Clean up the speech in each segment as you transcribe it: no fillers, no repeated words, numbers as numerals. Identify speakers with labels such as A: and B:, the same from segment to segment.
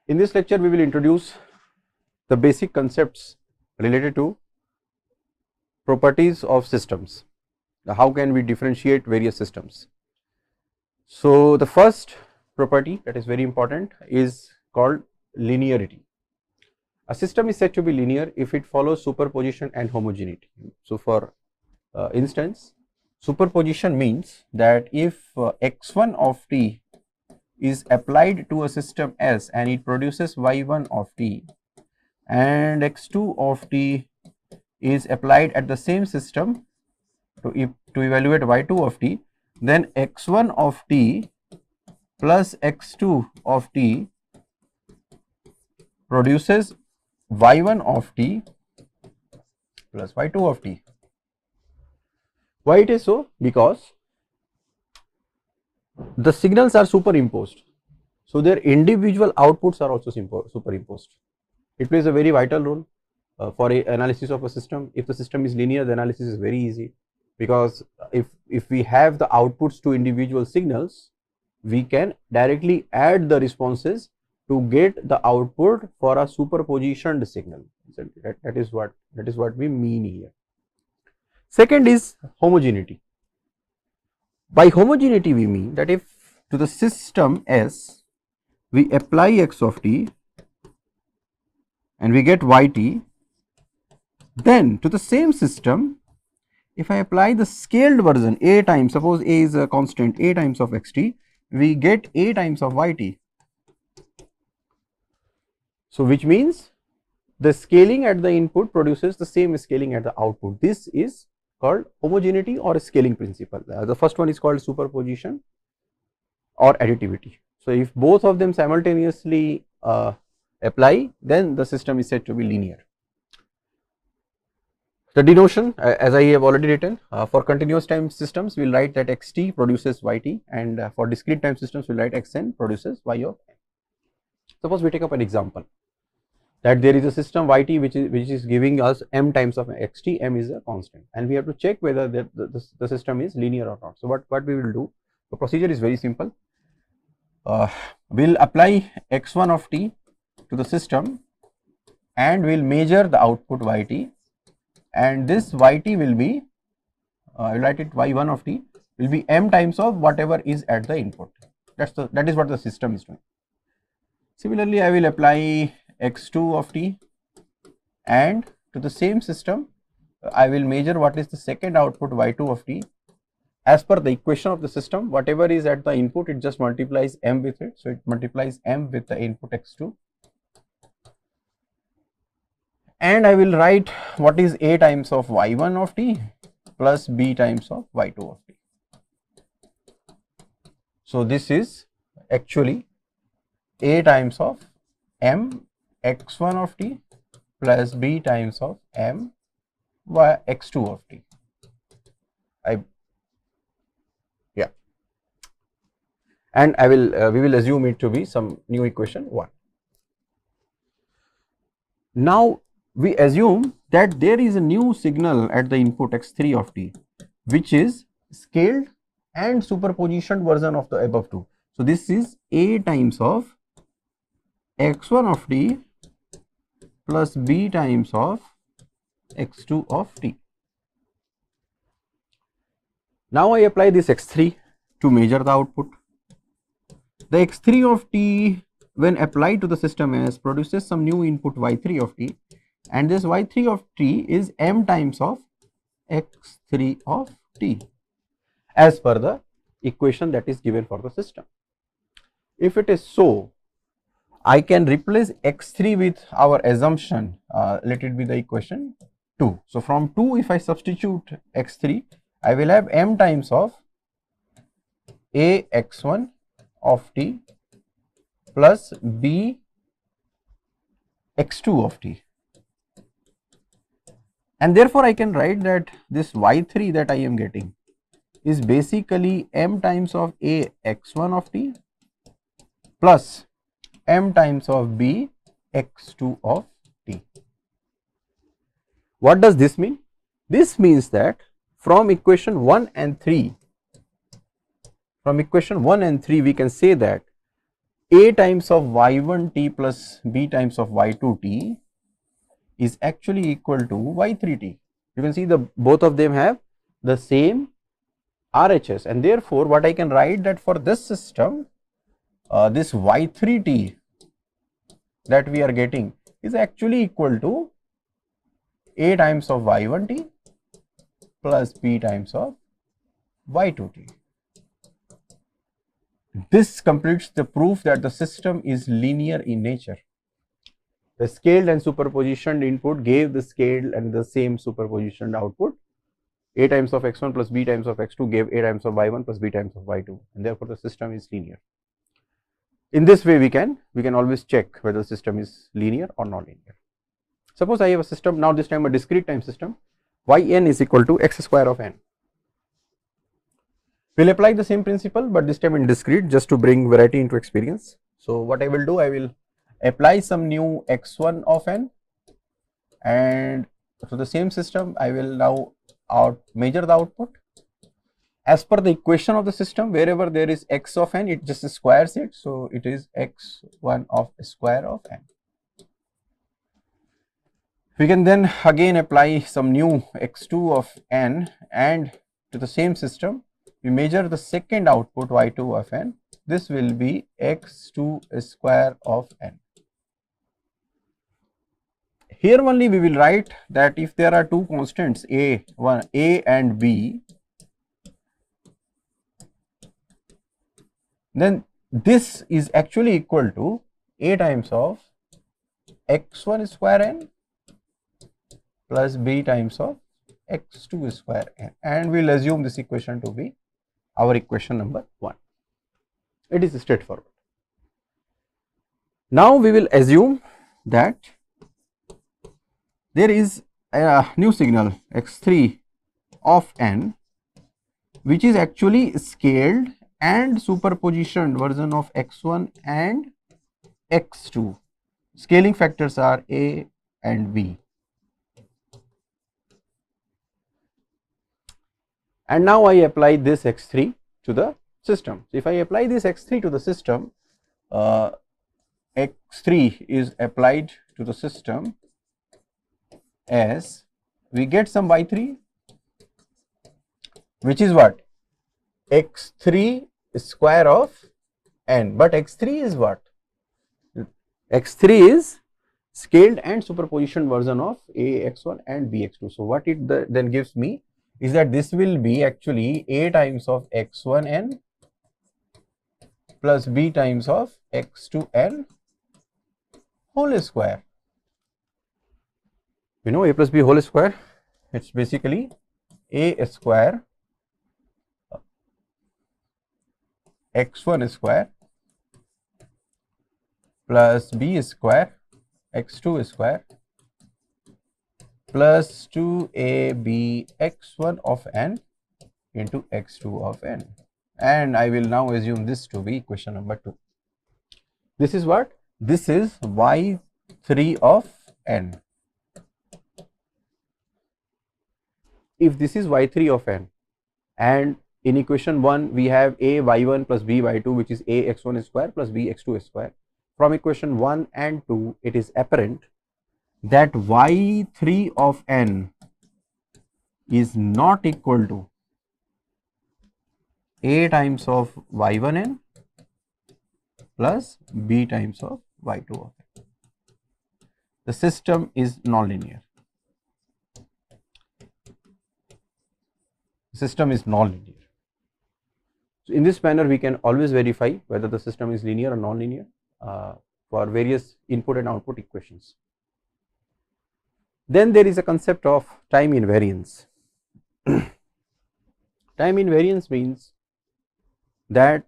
A: In this lecture, we will introduce the basic concepts related to properties of systems. Now, how can we differentiate various systems? So, the first property that is very important is called linearity. A system is said to be linear if it follows superposition and homogeneity. So, for instance, superposition means that if x1 of t is applied to a system S and it produces y1 of t, and x2 of t is applied at the same system to evaluate y2 of t, then x1 of t plus x2 of t produces y1 of t plus y2 of t. Why it is so? Because the signals are superimposed, so their individual outputs are also superimposed. It plays a very vital role for a analysis of a system. If the system is linear, the analysis is very easy, because if we have the outputs to individual signals, we can directly add the responses to get the output for a superpositioned signal. So that is what we mean here. Second is homogeneity. By homogeneity, we mean that if to the system S we apply x of t and we get yt, then to the same system, if I apply the scaled version a times, suppose a is a constant, a times of xt, we get a times of yt. So, which means the scaling at the input produces the same scaling at the output. This is called homogeneity or scaling principle. The first one is called superposition or additivity. So, if both of them simultaneously apply, then the system is said to be linear. The denotion, as I have already written, for continuous time systems we will write that xt produces yt, and for discrete time systems we will write xn produces y of n. Suppose we take up an example that there is a system yt which is giving us m times of xt, m is a constant, and we have to check whether the system is linear or not. So, what we will do, the procedure is very simple. We will apply x1 of t to the system and we will measure the output yt, and this yt will be, I will write it y1 of t will be m times of whatever is at the input. That is what the system is doing. Similarly, I will apply x2 of t, and to the same system I will measure what is the second output y2 of t. As per the equation of the system, whatever is at the input, it just multiplies m with it. So, it multiplies m with the input x2, and I will write what is a times of y1 of t plus b times of y2 of t. So, this is actually a times of m x1 of t plus b times of m x2 of t. And we will assume it to be some new equation 1. Now, we assume that there is a new signal at the input x3 of t, which is scaled and superpositioned version of the above two. So, this is a times of x1 of t plus b times of x2 of t. Now, I apply this x3 to measure the output. The x3 of t, when applied to the system S, produces some new input y3 of t, and this y3 of t is m times of x3 of t as per the equation that is given for the system. If it is so, I can replace x3 with our assumption, let it be the equation 2. So, from 2, if I substitute x3, I will have m times of a x1 of t plus b x2 of t, and therefore I can write that this y3 that I am getting is basically m times of a x1 of t plus m times of b x2 of t. What does this mean? This means that from equation 1 and 3, we can say that a times of y1t plus b times of y2t is actually equal to y3t. You can see the both of them have the same RHS, and therefore what I can write that for this system, this y3t that we are getting is actually equal to a times of y1t plus b times of y2t. This completes the proof that the system is linear in nature. The scaled and superpositioned input gave the scaled and the same superpositioned output. A times of x1 plus b times of x2 gave a times of y1 plus b times of y2, and therefore the system is linear. In this way we can always check whether the system is linear or non-linear. Suppose I have a system, now this time a discrete time system, yn is equal to x square of n. We will apply the same principle, but this time in discrete, just to bring variety into experience. So what I will do, I will apply some new x1 of n, and to the same system I will now measure the output. As per the equation of the system, wherever there is x of n, it just squares it, so it is x1 of square of n. We can then again apply some new x2 of n, and to the same system we measure the second output y2 of n. This will be x2 square of n. Here only we will write that if there are two constants a and b, then this is actually equal to a times of x1 square n plus b times of x2 square n, and we will assume this equation to be our equation number 1. It is straightforward. Now we will assume that there is a new signal x3 of n, which is actually scaled and superpositioned version of x1 and x2. Scaling factors are a and b. And now I apply this x3 to the system. So if I apply this x3 to the system, x3 is applied to the system as we get some y3, which is what? x3 square of n, but x3 is what? x3 is scaled and superposition version of a x1 and b x2. So what it then gives me is that this will be actually a times of x1n plus b times of x2n whole square. You know a plus b whole square, it's basically a square x1 square plus b square x2 square plus 2ab x1 of n into x2 of n, and I will now assume this to be equation number 2. This is what? This is y3 of n. If this is y3 of n, and in equation 1 we have a y1 plus b y2, which is a x1 square plus b x2 square. From equation 1 and 2, it is apparent that y3 of n is not equal to a times of y1n plus b times of y2 of n. The system is nonlinear. System is nonlinear. So in this manner we can always verify whether the system is linear or non-linear for various input and output equations. Then there is a concept of time invariance. Time invariance means that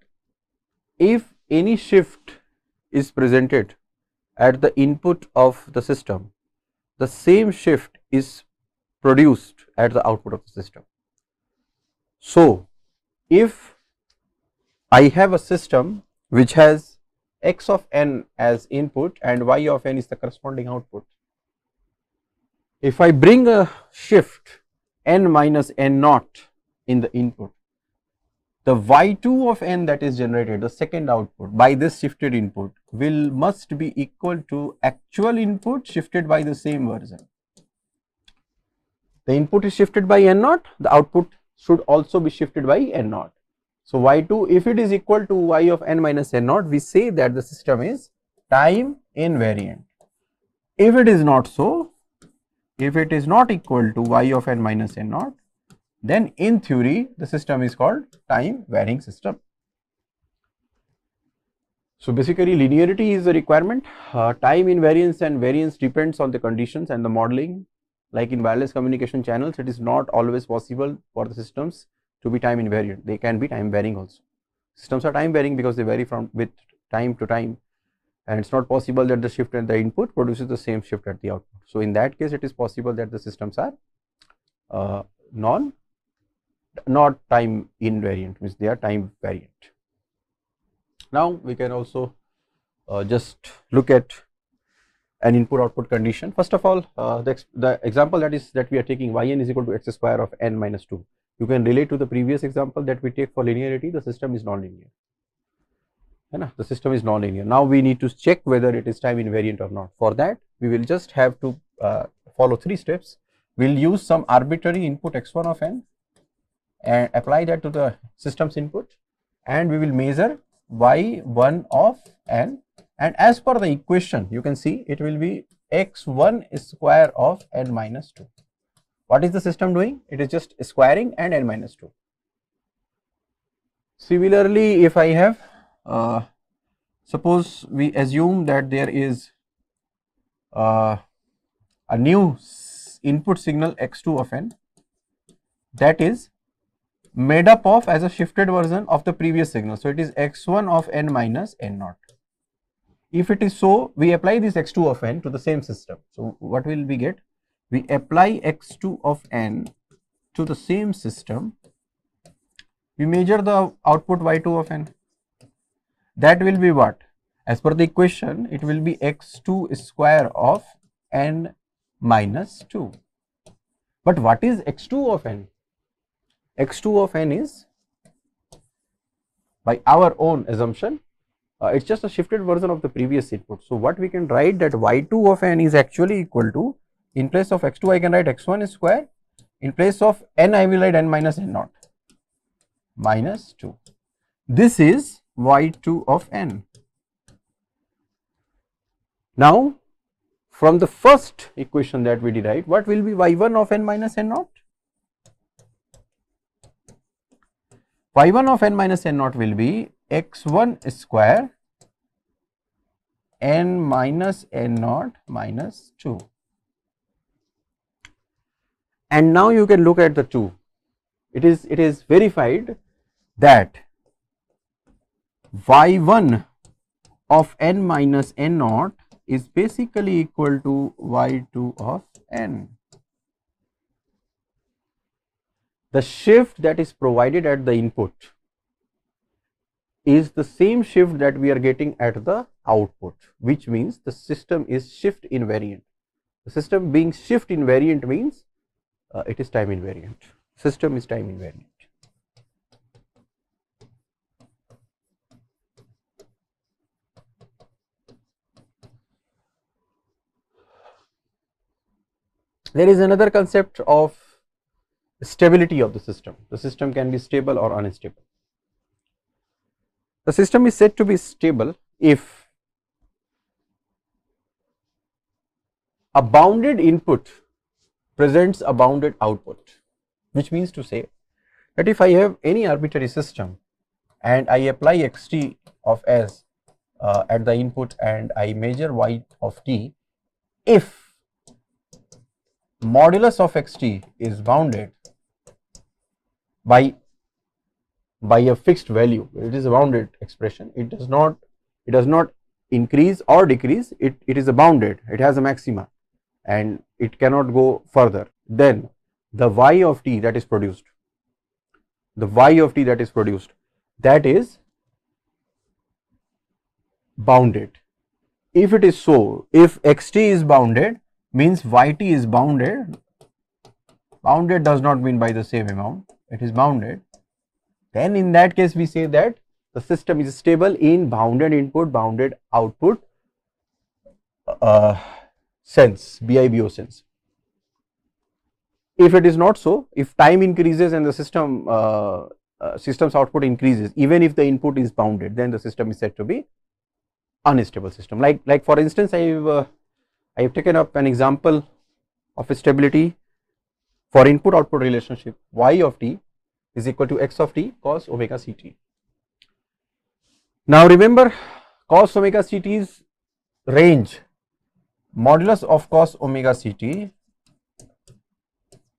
A: if any shift is presented at the input of the system, the same shift is produced at the output of the system. So if I have a system which has x of n as input and y of n is the corresponding output, if I bring a shift n minus n naught in the input, the y2 of n that is generated, the second output by this shifted input must be equal to actual input shifted by the same version. The input is shifted by n naught, the output should also be shifted by n naught. So y2, if it is equal to y of n minus n naught, we say that the system is time invariant. If it is not so, if it is not equal to y of n minus n naught, then in theory the system is called time varying system. So basically linearity is a requirement. Time invariance and variance depends on the conditions and the modeling. Like in wireless communication channels, it is not always possible for the systems to be time invariant. They can be time varying also. Systems are time varying because they vary from with time to time, and it's not possible that the shift at the input produces the same shift at the output. So in that case, it is possible that the systems are not time invariant, means they are time variant. Now we can also just look at an input output condition. First of all, the example that we are taking, yn is equal to x square of n minus 2. You can relate to the previous example that we take for linearity. The system is non-linear. The system is non-linear. Now we need to check whether it is time invariant or not. For that, we will just have to follow 3 steps. We will use some arbitrary input x1 of n and apply that to the system's input, and we will measure y1 of n, and as per the equation you can see it will be x1 square of n minus 2. What is the system doing? It is just squaring and n minus 2. Similarly, if I have suppose we assume that there is a new input signal x2 of n that is made up of as a shifted version of the previous signal. So it is x1 of n minus n naught. If it is so, we apply this x2 of n to the same system. So what will we get? We apply x2 of n to the same system. We measure the output y2 of n. That will be what? As per the equation, it will be x2 square of n minus 2. But what is x2 of n? x2 of n is, by our own assumption, it's just a shifted version of the previous input. So what we can write, that y2 of n is actually equal to, in place of x2 I can write x1 square, in place of n I will write n minus n naught minus 2. This is y2 of n. Now from the first equation that we derived, what will be y1 of n minus n naught? y1 of n minus n naught will be x1 square n minus n naught minus 2. And now you can look at the 2. It is verified that y1 of n minus n naught is basically equal to y2 of n. The shift that is provided at the input is the same shift that we are getting at the output, which means the system is shift invariant. The system being shift invariant means it is time invariant. System is time invariant. There is another concept of stability of the system. The system can be stable or unstable. The system is said to be stable if a bounded input presents a bounded output, which means to say that if I have any arbitrary system and I apply xt of s at the input and I measure y of t, if modulus of xt is bounded by a fixed value, it is a bounded expression, it does not increase or decrease, it is a bounded, it has a maxima and it cannot go further, then the y of t that is produced, that is bounded. If it is so, if xt is bounded, means yt is bounded. Bounded does not mean by the same amount, it is bounded. then in that case we say that the system is stable in bounded input, bounded output sense, BIBO sense. If it is not so, if time increases and the system's output increases, even if the input is bounded, then the system is said to be unstable system. Like for instance, I have taken up an example of a stability for input output relationship. Y of t is equal to x of t cos omega ct. Now remember, cos omega ct's range, modulus of cos omega ct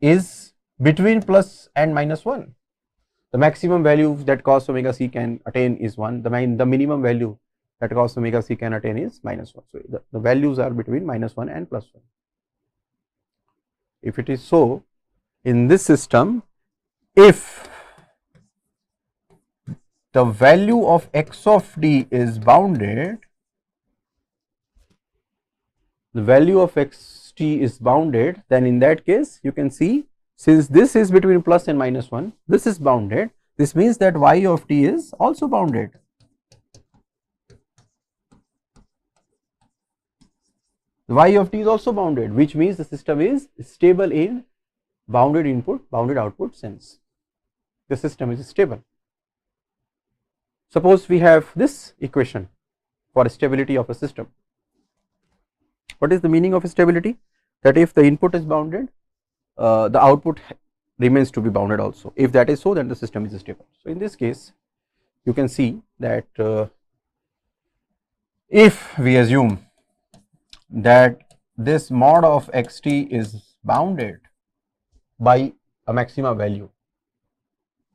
A: is between plus and minus 1. The maximum value that cos omega c can attain is 1, the minimum value that cos omega c can attain is minus 1. So the values are between minus 1 and plus 1. If it is so, in this system, if the value of x of t is bounded, the value of xt is bounded, then in that case you can see, since this is between plus and minus 1, this is bounded, this means that y of t is also bounded. The y of t is also bounded, which means the system is stable in bounded input, bounded output sense. The system is stable. Suppose we have this equation for stability of a system. What is the meaning of stability? That if the input is bounded, the output remains to be bounded also. If that is so, then the system is stable. So in this case, you can see that if we assume that this mod of xt is bounded by a maxima value,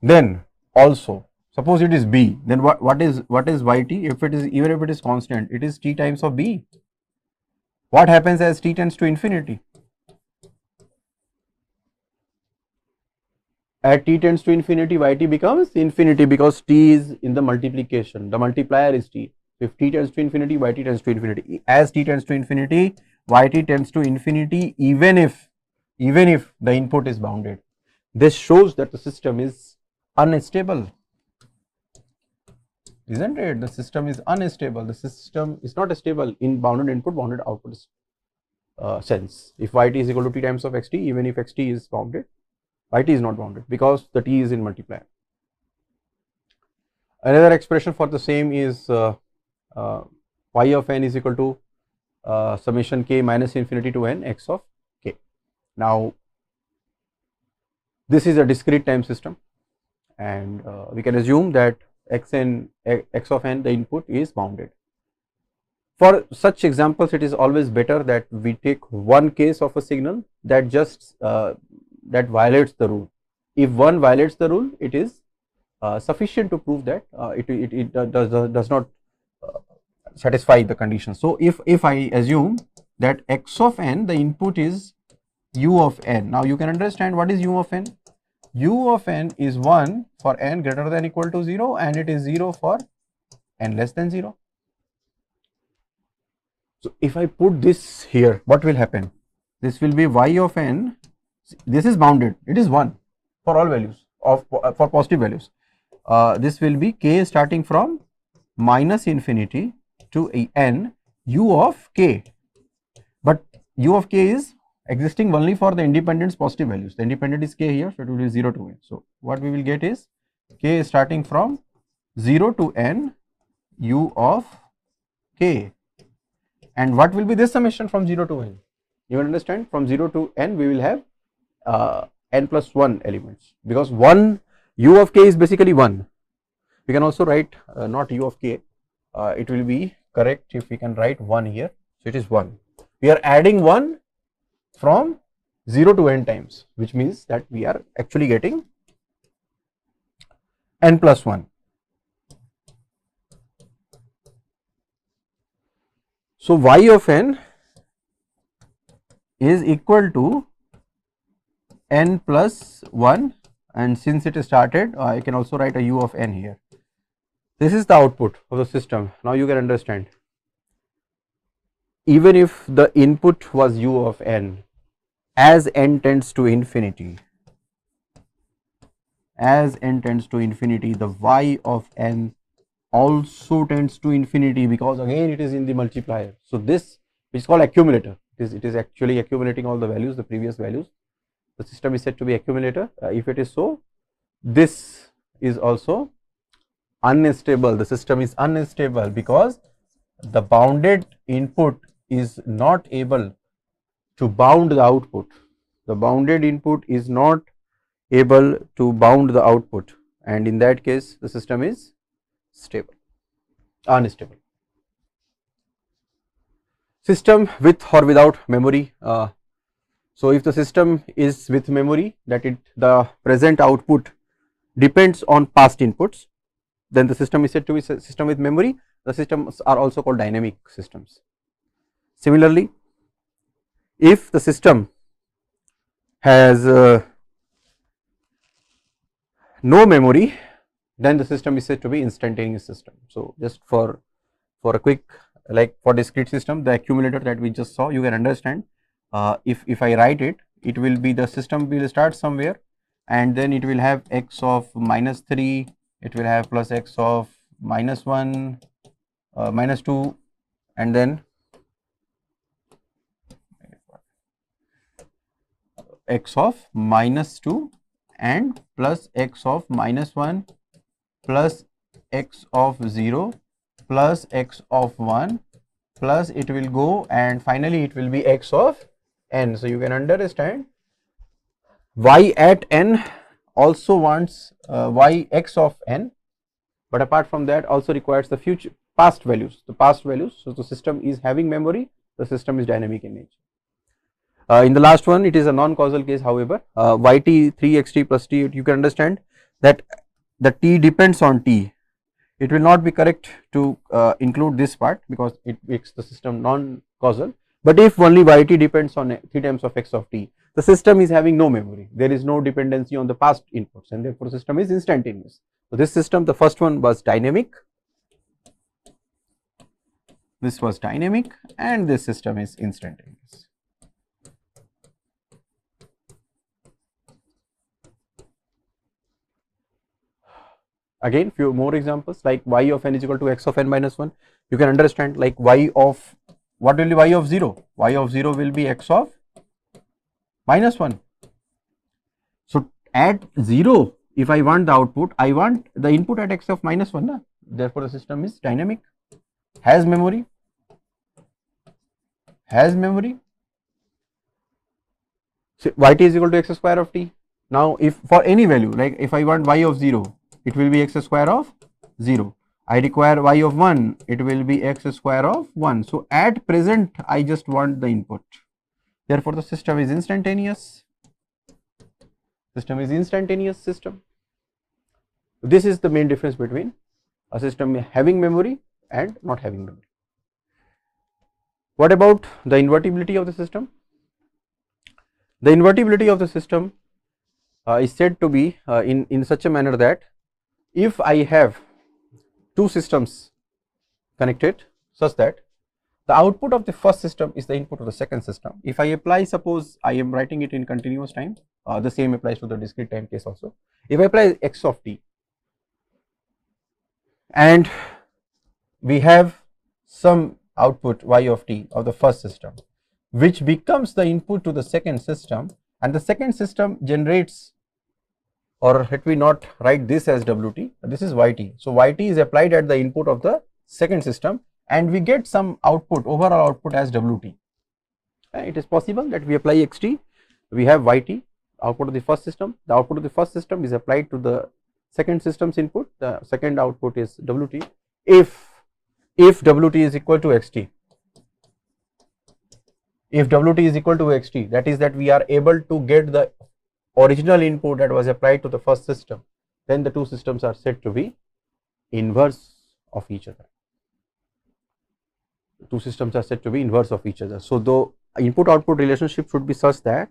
A: then also suppose it is b, then what is yt? If it is, even if it is constant, it is t times of b. What happens as t tends to infinity? At t tends to infinity, yt becomes infinity because t is in the multiplication, the multiplier is t. If t tends to infinity, yt tends to infinity. As t tends to infinity, yt tends to infinity even if the input is bounded. This shows that the system is unstable, isn't it? The system is unstable. The system is not stable in bounded input, bounded output sense. If yt is equal to t times of xt, even if xt is bounded, yt is not bounded because the t is in multiplier. Another expression for the same is y of n is equal to summation k minus infinity to n x of k. Now this is a discrete time system, and we can assume that x of n, the input, is bounded. For such examples, it is always better that we take one case of a signal that just that violates the rule. If one violates the rule, it is sufficient to prove that it does not satisfy the condition. So if I assume that x of n, the input is u of n. Now you can understand what is u of n. U of n is 1 for n greater than or equal to 0, and it is 0 for n less than 0. So if I put this here, what will happen? This will be y of n. This is bounded, it is 1 for all values of for positive values. This will be k starting from minus infinity to n u of k, but u of k is existing only for the independent positive values. The independent is k here, so it will be 0 to n. So what we will get is k starting from 0 to n u of k. And what will be this summation from 0 to n? You understand, from 0 to n we will have n plus 1 elements, because 1 u of k is basically 1. We can also write not u of k, it will be correct if we can write 1 here. So it is 1. We are adding 1 from 0 to n times, which means that we are actually getting n plus 1. So y of n is equal to n plus 1, and since it is started, I can also write a u of n here. This is the output of the system. Now you can understand, even if the input was u of n, as n tends to infinity, as n tends to infinity, the y of n also tends to infinity, because again it is in the multiplier. So this is called accumulator. It is actually accumulating all the values, the previous values. The system is said to be accumulator. If it is so, this is also unstable. The system is unstable because the bounded input is not able to bound the output. The bounded input is not able to bound the output, and in that case the system is unstable. System with or without memory. So if the system is with memory, that the present output depends on past inputs, then the system is said to be a system with memory. The systems are also called dynamic systems. Similarly, if the system has no memory, then the system is said to be instantaneous system. So just for a quick, like for discrete system, the accumulator that we just saw, you can understand, if I write it, it will be, the system will start somewhere and then it will have x of -3, it will have plus x of -1, -2, and then x of -2 and plus x of -1 plus x of 0 plus x of 1 plus it will go, and finally it will be x of n. So you can understand y at n also wants y x of n, but apart from that also requires the past values. So the system is having memory, the system is dynamic in nature. In the last one, it is a non-causal case. However, yt 3xt plus t, you can understand that the t depends on t. It will not be correct to include this part because it makes the system non-causal. But if only yt depends on 3 times of x of t, the system is having no memory. There is no dependency on the past inputs, and therefore the system is instantaneous. So this system, the first one was dynamic. This was dynamic, and this system is instantaneous. Again, few more examples, like y of n is equal to x of n minus 1. You can understand, like y of, what will be y of 0? Y of 0 will be x of minus 1. So at 0, if I want the output, I want the input at x of minus 1. Therefore the system is dynamic, has memory. So yt is equal to x square of t. Now if for any value, like if I want y of 0, it will be x square of 0. I require y of 1, it will be x square of 1. So at present I just want the input. Therefore the system is instantaneous. System. This is the main difference between a system having memory and not having memory. What about the invertibility of the system? The invertibility of the system is said to be in such a manner that if I have two systems connected such that the output of the first system is the input of the second system. If I apply, suppose I am writing it in continuous time, the same applies to the discrete time case also. If I apply x of t and we have some output y of t of the first system, which becomes the input to the second system, and the second system generates, or let me not write this as wt, this is yt. So yt is applied at the input of the second system and we get some output, overall output as wt. It is possible that we apply xt, we have yt, output of the first system. The output of the first system is applied to the second system's input, the second output is wt. If wt is equal to xt, that is that we are able to get the original input that was applied to the first system, then the two systems are said to be inverse of each other. So the input output relationship should be such that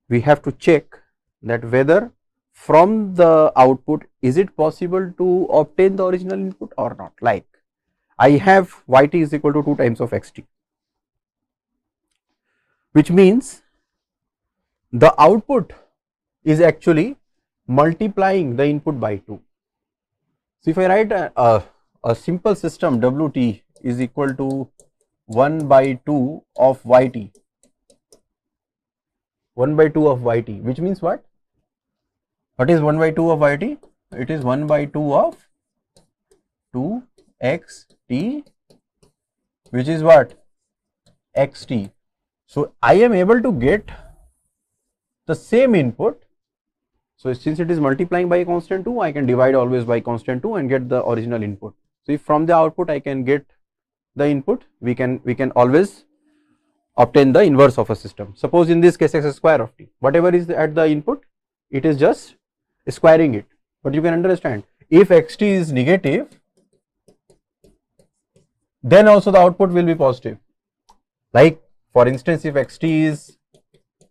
A: we have to check that whether from the output is it possible to obtain the original input or not. Like I have yt is equal to 2 times of xt, which means the output is actually multiplying the input by 2. So if I write a simple system Wt is equal to 1 by 2 of Yt, 1 by 2 of Yt, which means what? What is 1 by 2 of Yt? It is 1 by 2 of 2xt, which is what? Xt. So I am able to get the same input. So since it is multiplying by constant 2, I can divide always by constant 2 and get the original input. So if from the output I can get the input, we can always obtain the inverse of a system. Suppose in this case x square of t, whatever is at the input, it is just squaring it. But you can understand, if xt is negative, then also the output will be positive. Like for instance, if xt is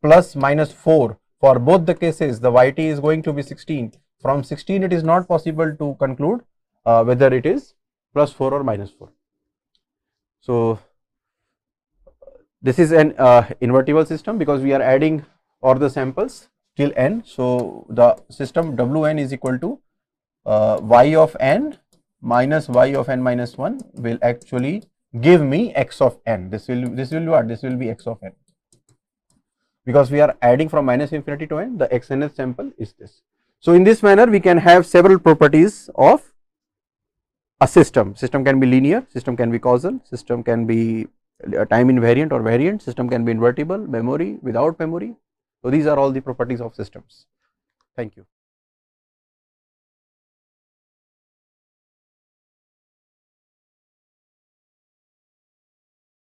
A: plus minus 4, for both the cases the yt is going to be 16. From 16 it is not possible to conclude whether it is plus 4 or minus 4. So this is an invertible system because we are adding all the samples till n. So the system Wn is equal to y of n minus y of n minus 1 will actually give me x of n. This will be what? This will be x of n. Because we are adding from minus infinity to n, the xnth sample is this. So in this manner we can have several properties of a system. System can be linear, system can be causal, system can be time invariant or variant, system can be invertible, memory, without memory. So these are all the properties of systems. Thank you.